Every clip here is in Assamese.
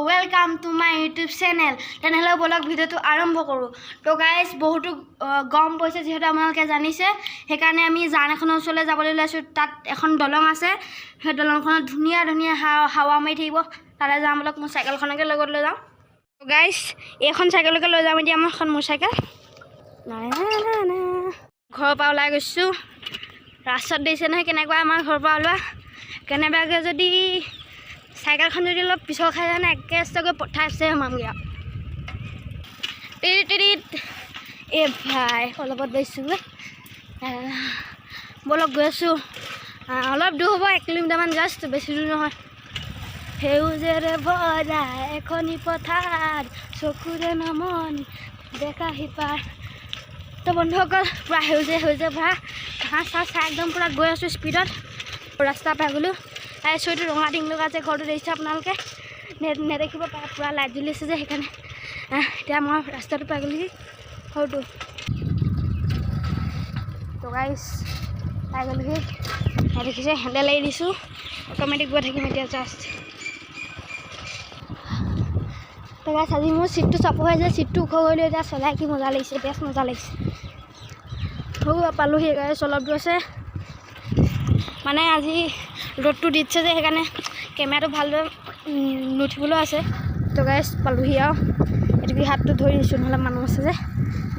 Welcome to my YouTube channel तेनहले ब्लॉग भिडिओ आरम्भ करूँ। तो गाइज बहुत गरम पैसे जीतु आपलोके जानिसे সেইকাৰণে আমি জান এখনৰ ওচৰলৈ যাবলৈ ওলাইছোঁ। তাত এখন দলং আছে, সেই দলংখনত ধুনীয়া ধুনীয়া হাৱা মাৰি থাকিব। তালৈ যাম বলক, মোৰ চাইকেলখনকে লগত লৈ যাওঁ। তো গাইজ এইখন চাইকেলকে লৈ যাম এতিয়া, মই এখন মোৰ চাইকেল ঘৰৰ পৰা ওলাই গৈছোঁ। ৰাস্তাত দিছে নহয় কেনেকুৱা আমাৰ ঘৰৰ পৰা ওলোৱা, কেনেবাকৈ যদি চাইকেলখন যদি অলপ পিছল খাই যায় না একেষ্টকৈ পঠাইছে সোমামগৈ আৰু টিৰিট এই ভাই অলপত গৈছোঁ বলক গৈ আছোঁ। অলপ দূৰ হ'ব, 1 কিলোমিটাৰমান জাষ্ট, বেছি দূৰ নহয়। সেউজেৰে ভৰা এখনি পথাৰ চকুৰে নামন দেখা সিপাৰ। তো বন্ধুসকল পূৰা সেউজীয়া সেউজীয়া ভৰা ঘাঁহ চাহ চাই একদম পূৰা গৈ আছোঁ স্পীডত। ৰাস্তা পাই গ'লোঁ। এইটো ৰঙা টিং লগা যে ঘৰটো দেখিছে আপোনালোকে, নেদেখিব পাৰে, পূৰা লাইট জ্বলি আছে যে সেইকাৰণে। এতিয়া মই ৰাস্তাটো পাই গ'লোহি ঘৰটো। তো গাইছ পাই গ'লোহি, দেখিছে হেণ্ডেল এৰি দিছোঁ, অট'মেটিক গৈ থাকিম এতিয়া জাষ্ট। তো গাইছ আজি মোৰ চিটটো চাপৰ হৈ যায়, চিটটো ওখ কৰিলোঁ এতিয়া, চলাই কি মজা লাগিছে, বেছ মজা লাগিছে। পালোহি গাইছ, অলপ দূৰ আছে মানে আজি ৰ'দটো দিছে যে সেইকাৰণে কেমেৰাটো ভালদৰে নুঠিবলৈও আছে। তো গাইছ পালোহি আৰু এইটো হাতটো ধৰি দিছোঁ, নহ'লে মানুহ আছে যে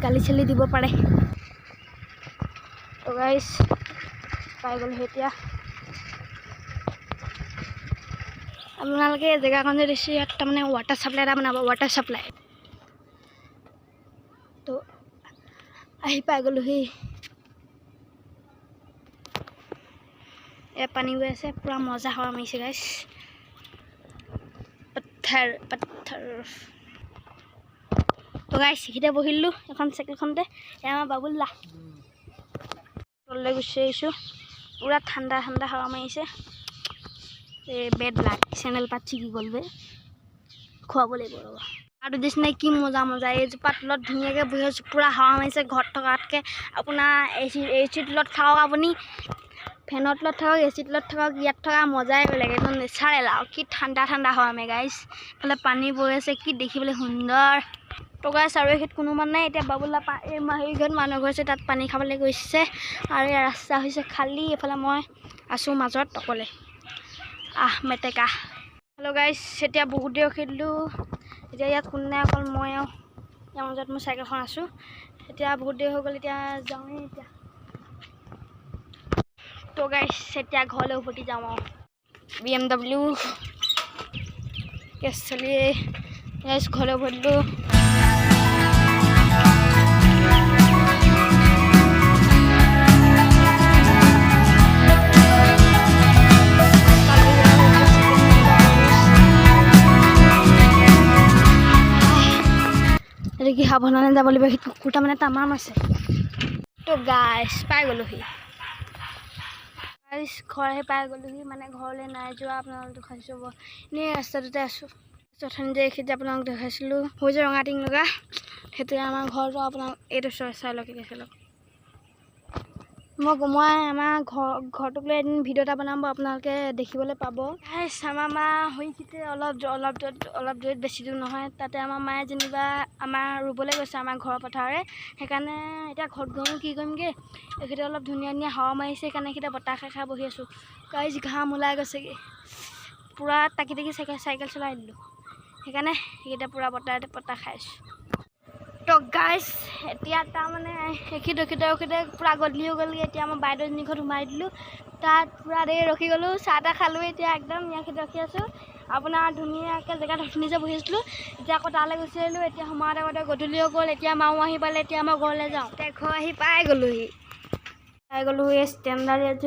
গালি চালি দিব পাৰে। তো গাইছ পাই গ'লোহি এতিয়া। আপোনালোকে জেগাখন যে দেখিছে, ইয়াত তাৰমানে ৱাটাৰ চাপ্লাই এটা বনাব, ৱাটাৰ চাপ্লাই। তো আহি পাই গ'লোহি। পানী গৈ আছে, পূৰা মজা হাৱা মাৰিছে গাইছ। পত্থৰ পত্থৰ। তো গাইছ সেইখিনিতে বহিলোঁ এখন চাইকেলখনতে, এয়া আমাৰ বাবুল্লা। তললৈ গুচি আহিছোঁ, পূৰা ঠাণ্ডা ঠাণ্ডা হাৱা মাৰিছে। বেড লাগ চেনেল পাত ছিগি গ'ল বে, খুৱাব লাগিব ৰ'ব। আৰু দিছিলে কি মজা মজা এইজোপা তলত ধুনীয়াকৈ বহি আছোঁ, পূৰা হাৱা মাৰিছে। ঘৰত থকাতকৈ আপোনাৰ এ চি তলত থাকক, আপুনি ফেনৰ তলত থাকক, এ চি তলত থাকক, ইয়াত থকা মজাই বেলেগ, একদম নেচাৰেল আৰু কি ঠাণ্ডা ঠাণ্ডা হাৱা মাৰে গাইছ। এইফালে পানী বৈ আছে, কি দেখিবলৈ সুন্দৰ। তো গাইছ আৰু এইখিনিত কোনো মানুহ নাই। এতিয়া বাবুল্লা এই ঘৰত মানুহ ঘৰ আছে, তাত পানী খাবলৈ গৈছে। আৰু এই ৰাস্তা হৈছে খালী, এইফালে মই আছোঁ মাজত অকলে। মেটেকা। হেল্ল' গাইছ, এতিয়া বহুত দেৰি ৰখিলোঁ, এতিয়া ইয়াত কোনো নাই, অকল মই আৰু ইয়াৰ মাজত মোৰ চাইকেলখন আছোঁ। এতিয়া বহুত দেৰি হৈ গ'ল, এতিয়া যাওঁৱেই এতিয়া। তো গাইছ এতিয়া ঘৰলৈ উভতি যাওঁ আৰু BMW কেছ চলি গাইছ ঘৰলৈ উভতিলোঁ। কি সাৱধানে যাব লাগিব, সেই কুকুৰটা মানে তামাম আছে। তো গাইছ পাই গ'লোহি, গাইছ ঘৰ আহি পাই গ'লোহি, মানে ঘৰলৈ নাই যোৱা। আপোনালোক দেখাইছোঁ এনেই ৰাস্তাটোতে আছোঁ। অথনি যে এইখিনিত যে আপোনালোক দেখাইছিলোঁ হৈ যে ৰঙা টিং লগা, সেইটোৱে আমাৰ ঘৰটো। আপোনালোক এইটো চাই লওক, দেখি লওক। মই আমাৰ ঘৰটোক লৈ এদিন ভিডিঅ' এটা বনাম, আপোনালোকে দেখিবলৈ পাব। গাইছ আমাৰ মা হৈছিলে অলপ দূৰত, বেছি দূৰ নহয়। তাতে আমাৰ মায়ে যেনিবা আমাৰ ৰুবলৈ গৈছে আমাৰ ঘৰৰ পথাৰৰে, সেইকাৰণে এতিয়া ঘৰত গৈও কি কৰিমগৈ। এইখিনিতে অলপ ধুনীয়া ধুনীয়া হাৱা মাৰিছে, সেইকাৰণে এইখিনিতে বতাহ খাই খাই বহি আছোঁ। গাইছ ঘাম ওলাই গৈছেগৈ, পূৰা টাকি চাইকেল চলাই দিলোঁ, সেইকাৰণে এইকেইটা পূৰা বতাহ খাই আছোঁ। তো গাইছ এতিয়া তাৰমানে ৰখিতে পূৰা গধূলি হৈ গ'লগৈ। এতিয়া মই বাইদেউজনী ঘৰত সোমাই দিলোঁ, তাত পূৰা দেৰি ৰখি গ'লোঁ, চাহ তাহ খালোঁ। এতিয়া একদম ইয়াত ৰখি আছোঁ, আপোনাৰ ধুনীয়াকৈ জেগাত নিজে বহি আছিলোঁ। এতিয়া আকৌ তালৈ গুচি আহিলোঁ। এতিয়া সোমাওঁতে আগতে গধূলি হৈ গ'ল, এতিয়া মাও আহি পালে। এতিয়া মই ঘৰলৈ যাওঁ। এতিয়া ঘৰ আহি পাই গ'লোহি। এই ষ্টেণ্ডাৰ্ড ইয়াত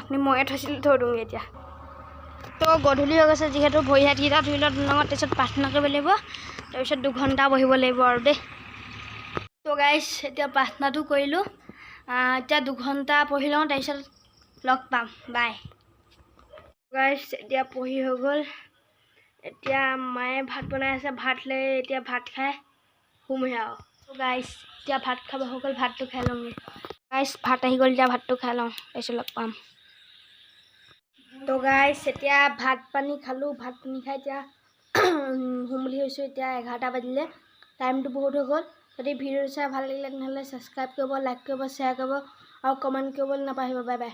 আপুনি ময়ে থৈছিলোঁ, থৈ দিওঁগৈ এতিয়া। তো গধূলি হৈ গৈছে যিহেতু, ভৰি হাতকেইটা ধুই লওঁ ধুনীয়াকৈ, তাৰপিছত প্ৰাৰ্থনা কৰিব লাগিব, তাৰপিছত 2 ঘণ্টা বহিব লাগিব আৰু দেই। তো গাইছ এতিয়া প্ৰাৰ্থনাটো কৰিলোঁ, এতিয়া 2 ঘণ্টা পঢ়ি লওঁ, তাৰপিছত লগ পাম, বাই। গাইছ এতিয়া পঢ়ি হৈ গ'ল, এতিয়া মায়ে ভাত বনাই আছে, ভাত লৈ এতিয়া ভাত খাই শুমহে আৰু। তো গাইছ এতিয়া ভাত খাব হৈ গ'ল, ভাতটো খাই লওঁগৈ। গাইছ ভাত আহি গ'ল, এতিয়া ভাতটো খাই লওঁ, তাৰপিছত লগ পাম। তো গাইছ এতিয়া ভাত পানী খালোঁ ভাত পানী খাই এতিয়া শুম বুলি ভাবিছোঁ এতিয়া 11টা বাজিলে টাইমটো বহুত হৈ গ'ল যদি ভিডিঅ' চাই ভাল লাগিলে তেনেহ'লে ছাবস্ক্ৰাইব কৰিব লাইক কৰিব শ্বেয়াৰ কৰিব আৰু কমেণ্ট কৰিবলৈ নাপাহৰিব বাই বাই